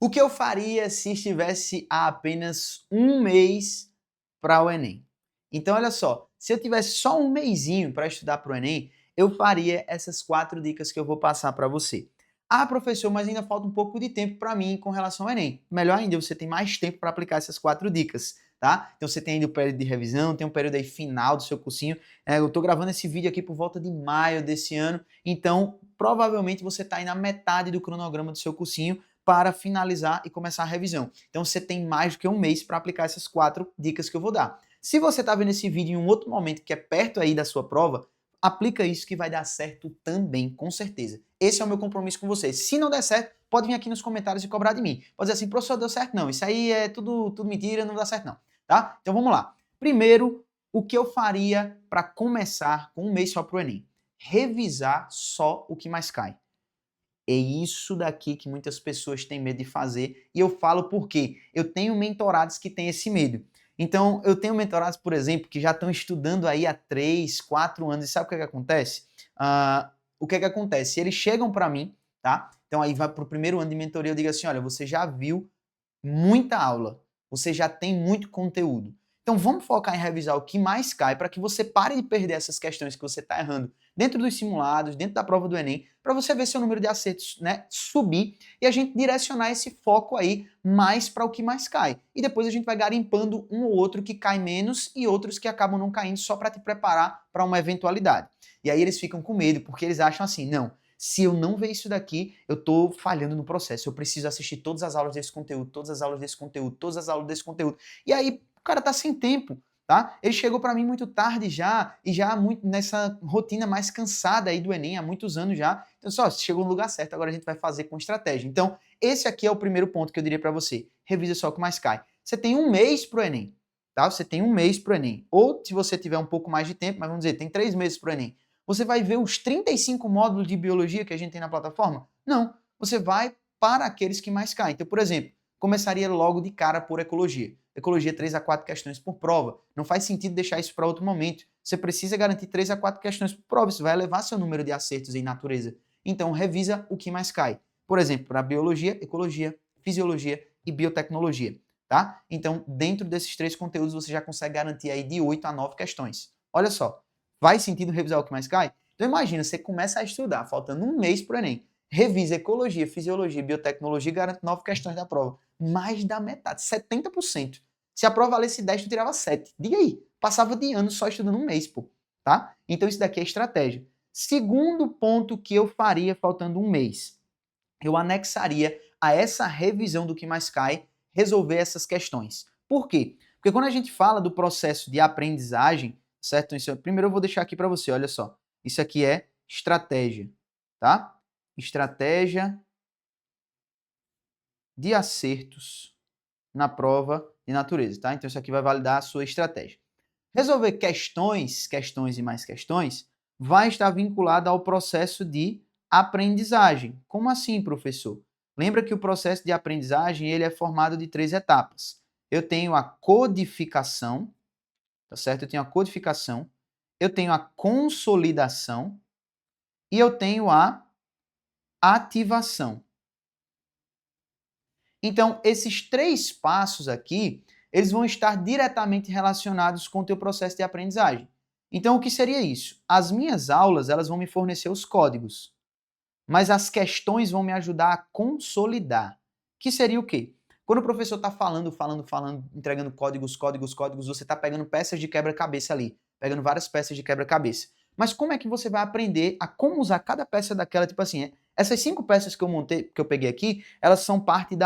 O que eu faria se estivesse a apenas um mês para o Enem? Então, olha só, se eu tivesse só um mesinho para estudar para o Enem, eu faria essas 4 dicas que eu vou passar para você. Ah, professor, mas ainda falta um pouco de tempo para mim com relação ao Enem. Melhor ainda, você tem mais tempo para aplicar essas 4 dicas, tá? Então você tem ainda o período de revisão, tem um período aí final do seu cursinho. Eu estou gravando esse vídeo aqui por volta de maio desse ano, então provavelmente você está aí na metade do cronograma do seu cursinho para finalizar e começar a revisão. Então você tem mais do que um mês para aplicar essas 4 dicas que eu vou dar. Se você está vendo esse vídeo em um outro momento que é perto aí da sua prova, aplica isso que vai dar certo também, com certeza. Esse é o meu compromisso com você. Se não der certo, pode vir aqui nos comentários e cobrar de mim. Pode dizer assim, professor, deu certo não, isso aí é tudo mentira, não dá certo não, tá? Então vamos lá. Primeiro, o que eu faria para começar com um mês só para o Enem? Revisar só o que mais cai. É isso daqui que muitas pessoas têm medo de fazer, e eu falo por quê? Eu tenho mentorados que têm esse medo. Então, eu tenho mentorados, por exemplo, que já estão estudando aí há 3, 4 anos, e sabe o que acontece? O que acontece? Eles chegam para mim, tá? Então, aí vai para o primeiro ano de mentoria, eu digo assim, olha, você já viu muita aula, você já tem muito conteúdo. Então vamos focar em revisar o que mais cai para que você pare de perder essas questões que você está errando dentro dos simulados, dentro da prova do Enem, para você ver seu número de acertos, né, subir e a gente direcionar esse foco aí mais para o que mais cai. E depois a gente vai garimpando um ou outro que cai menos e outros que acabam não caindo só para te preparar para uma eventualidade. E aí eles ficam com medo porque eles acham assim, não, se eu não ver isso daqui, eu estou falhando no processo. Eu preciso assistir todas as aulas desse conteúdo, todas as aulas desse conteúdo, todas as aulas desse conteúdo. E aí o cara tá sem tempo, tá? Ele chegou para mim muito tarde já, e já muito nessa rotina mais cansada aí do Enem, há muitos anos já. Então só, chegou no lugar certo, agora a gente vai fazer com estratégia. Então, esse aqui é o primeiro ponto que eu diria para você. Revisa só o que mais cai. Você tem um mês pro Enem, tá? Você tem um mês pro Enem. Ou se você tiver um pouco mais de tempo, mas vamos dizer, tem 3 meses pro Enem. Você vai ver os 35 módulos de biologia que a gente tem na plataforma? Não. Você vai para aqueles que mais caem. Então, por exemplo, começaria logo de cara por ecologia. Ecologia, 3 a 4 questões por prova. Não faz sentido deixar isso para outro momento. Você precisa garantir 3 a 4 questões por prova. Isso vai elevar seu número de acertos em natureza. Então, revisa o que mais cai. Por exemplo, para biologia, ecologia, fisiologia e biotecnologia. Tá? Então, dentro desses 3 conteúdos, você já consegue garantir aí de 8 a 9 questões. Olha só, faz sentido revisar o que mais cai? Então imagina, você começa a estudar, faltando um mês para o Enem, revisa ecologia, fisiologia, biotecnologia e garante 9 questões da prova. Mais da metade, 70%. Se a prova valesse 10, tu tirava 7. Diga aí, passava de ano só estudando um mês, pô. Tá? Então isso daqui é estratégia. Segundo ponto que eu faria faltando um mês, eu anexaria a essa revisão do que mais cai, resolver essas questões. Por quê? Porque quando a gente fala do processo de aprendizagem, certo? Isso, primeiro eu vou deixar aqui para você, olha só. Isso aqui é estratégia, tá? Estratégia de acertos na prova de natureza, tá? Então isso aqui vai validar a sua estratégia. Resolver questões e mais questões, vai estar vinculado ao processo de aprendizagem. Como assim, professor? Lembra que o processo de aprendizagem ele é formado de 3 etapas. Eu tenho a codificação, tá certo? Eu tenho a codificação, eu tenho a consolidação e eu tenho a ativação. Então, esses 3 passos aqui, eles vão estar diretamente relacionados com o teu processo de aprendizagem. Então, o que seria isso? As minhas aulas, elas vão me fornecer os códigos, mas as questões vão me ajudar a consolidar. Que seria o quê? Quando o professor está falando, entregando códigos, você está pegando peças de quebra-cabeça ali, pegando várias peças de quebra-cabeça. Mas como é que você vai aprender a como usar cada peça daquela, tipo assim, essas 5 peças que eu montei, que eu peguei aqui, elas são parte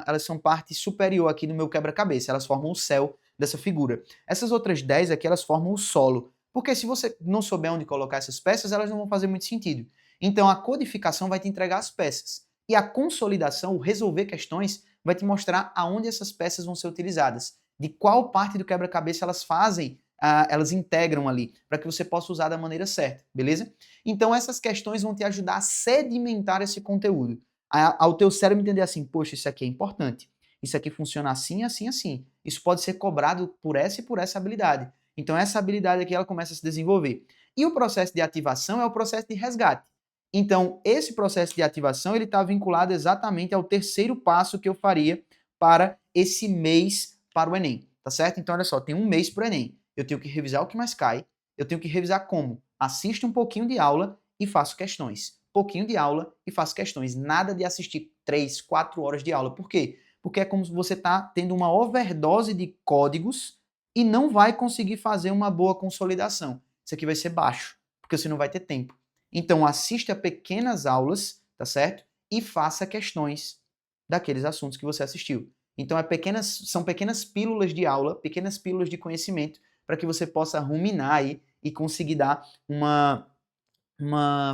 elas são parte superior aqui do meu quebra-cabeça, elas formam o céu dessa figura. Essas outras 10 aqui, elas formam o solo. Porque se você não souber onde colocar essas peças, elas não vão fazer muito sentido. Então a codificação vai te entregar as peças. E a consolidação, o resolver questões, vai te mostrar aonde essas peças vão ser utilizadas, de qual parte do quebra-cabeça elas fazem, elas integram ali, para que você possa usar da maneira certa, beleza? Então essas questões vão te ajudar a sedimentar esse conteúdo, ao teu cérebro entender assim, poxa, isso aqui é importante, isso aqui funciona assim, assim, assim, isso pode ser cobrado por essa e por essa habilidade. Então essa habilidade aqui ela começa a se desenvolver. E o processo de ativação é o processo de resgate. Então, esse processo de ativação, ele está vinculado exatamente ao terceiro passo que eu faria para esse mês para o Enem, tá certo? Então, olha só, tem um mês para o Enem. Eu tenho que revisar o que mais cai, eu tenho que revisar como? Assisto um pouquinho de aula e faço questões. Pouquinho de aula e faço questões. Nada de assistir 3, 4 horas de aula. Por quê? Porque é como se você está tendo uma overdose de códigos e não vai conseguir fazer uma boa consolidação. Isso aqui vai ser baixo, porque você não vai ter tempo. Então, assista pequenas aulas, tá certo? E faça questões daqueles assuntos que você assistiu. Então, são pequenas pílulas de aula, pequenas pílulas de conhecimento, para que você possa ruminar aí e conseguir dar uma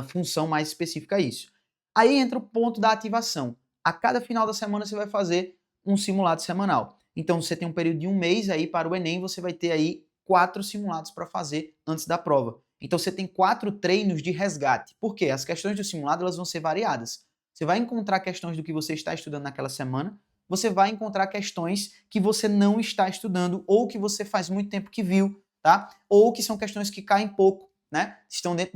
função mais específica a isso. Aí entra o ponto da ativação. A cada final da semana você vai fazer um simulado semanal. Então, você tem um período de um mês aí para o Enem, você vai ter aí 4 simulados para fazer antes da prova. Então, você tem 4 treinos de resgate. Por quê? As questões do simulado elas vão ser variadas. Você vai encontrar questões do que você está estudando naquela semana, você vai encontrar questões que você não está estudando ou que você faz muito tempo que viu, tá? Ou que são questões que caem pouco, né? Estão dentro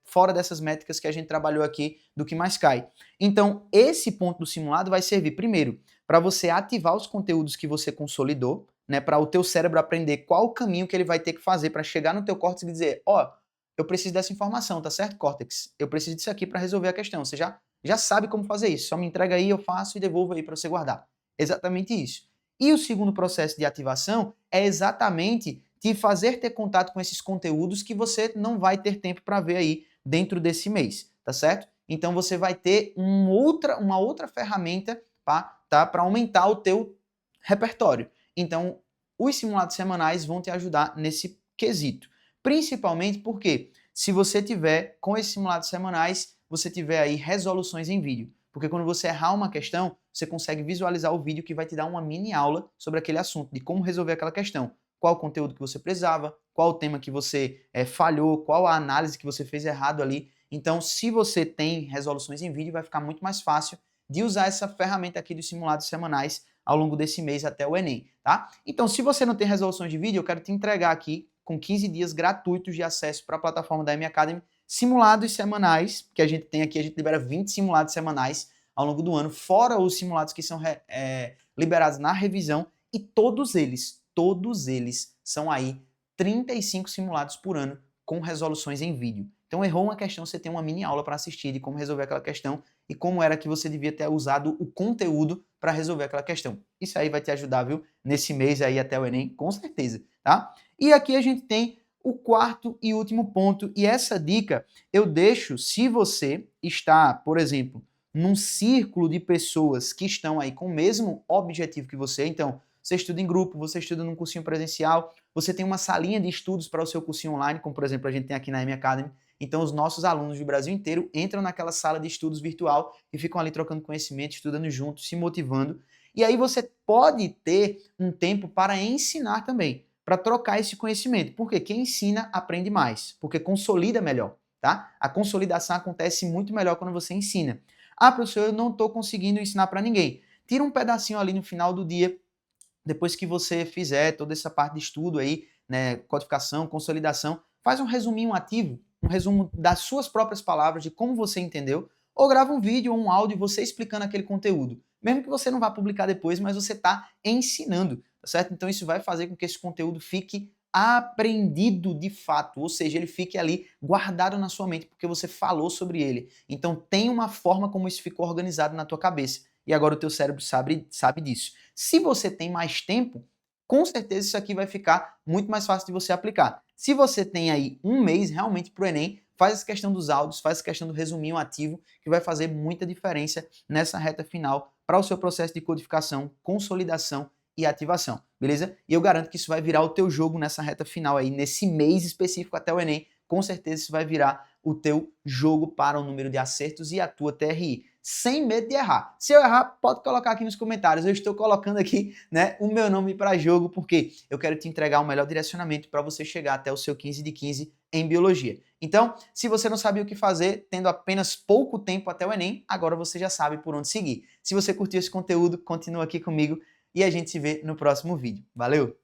fora dessas métricas que a gente trabalhou aqui do que mais cai. Então, esse ponto do simulado vai servir primeiro para você ativar os conteúdos que você consolidou, né, para o teu cérebro aprender qual o caminho que ele vai ter que fazer para chegar no teu córtex e dizer, ó, eu preciso dessa informação, tá certo, córtex? Eu preciso disso aqui para resolver a questão. Você já sabe como fazer isso. Só me entrega aí, eu faço e devolvo aí para você guardar. Exatamente isso. E o segundo processo de ativação é exatamente te fazer ter contato com esses conteúdos que você não vai ter tempo para ver aí dentro desse mês, tá certo? Então você vai ter uma outra ferramenta para aumentar o teu repertório. Então, os simulados semanais vão te ajudar nesse quesito. Principalmente porque se você tiver, com esses simulados semanais, você tiver aí resoluções em vídeo. Porque quando você errar uma questão, você consegue visualizar o vídeo que vai te dar uma mini aula sobre aquele assunto, de como resolver aquela questão. Qual o conteúdo que você precisava, qual o tema que você falhou, qual a análise que você fez errado ali. Então, se você tem resoluções em vídeo, vai ficar muito mais fácil de usar essa ferramenta aqui dos simulados semanais ao longo desse mês até o Enem, tá? Então, se você não tem resoluções de vídeo, eu quero te entregar aqui com 15 dias gratuitos de acesso para a plataforma da M Academy, simulados semanais, que a gente tem aqui, a gente libera 20 simulados semanais ao longo do ano, fora os simulados que são liberados na revisão, e todos eles são aí 35 simulados por ano com resoluções em vídeo. Então, errou uma questão, você tem uma mini aula para assistir de como resolver aquela questão e como era que você devia ter usado o conteúdo para resolver aquela questão. Isso aí vai te ajudar, viu? Nesse mês aí até o Enem, com certeza, tá? E aqui a gente tem o quarto e último ponto, e essa dica eu deixo se você está, por exemplo, num círculo de pessoas que estão aí com o mesmo objetivo que você, então você estuda em grupo, você estuda num cursinho presencial, você tem uma salinha de estudos para o seu cursinho online, como por exemplo a gente tem aqui na M Academy. Então os nossos alunos do Brasil inteiro entram naquela sala de estudos virtual e ficam ali trocando conhecimento, estudando juntos, se motivando. E aí você pode ter um tempo para ensinar também, para trocar esse conhecimento. Porque quem ensina aprende mais, porque consolida melhor, tá? A consolidação acontece muito melhor quando você ensina. Ah, professor, eu não estou conseguindo ensinar para ninguém. Tira um pedacinho ali no final do dia, depois que você fizer toda essa parte de estudo aí, né, codificação, consolidação, faz um resuminho ativo, um resumo das suas próprias palavras, de como você entendeu, ou grava um vídeo ou um áudio você explicando aquele conteúdo. Mesmo que você não vá publicar depois, mas você está ensinando, tá certo? Então isso vai fazer com que esse conteúdo fique aprendido de fato, ou seja, ele fique ali guardado na sua mente porque você falou sobre ele. Então tem uma forma como isso ficou organizado na tua cabeça e agora o teu cérebro sabe disso. Se você tem mais tempo, com certeza isso aqui vai ficar muito mais fácil de você aplicar. Se você tem aí um mês realmente para o Enem, faz essa questão dos áudios, faz essa questão do resuminho ativo, que vai fazer muita diferença nessa reta final para o seu processo de codificação, consolidação e ativação, beleza? E eu garanto que isso vai virar o teu jogo nessa reta final aí, nesse mês específico até o Enem, com certeza isso vai virar o teu jogo para o número de acertos e a tua TRI, sem medo de errar. Se eu errar, pode colocar aqui nos comentários. Eu estou colocando aqui, né, o meu nome para jogo porque eu quero te entregar o melhor direcionamento para você chegar até o seu 15 de 15 em biologia. Então, se você não sabia o que fazer, tendo apenas pouco tempo até o Enem, agora você já sabe por onde seguir. Se você curtiu esse conteúdo, continua aqui comigo e a gente se vê no próximo vídeo. Valeu!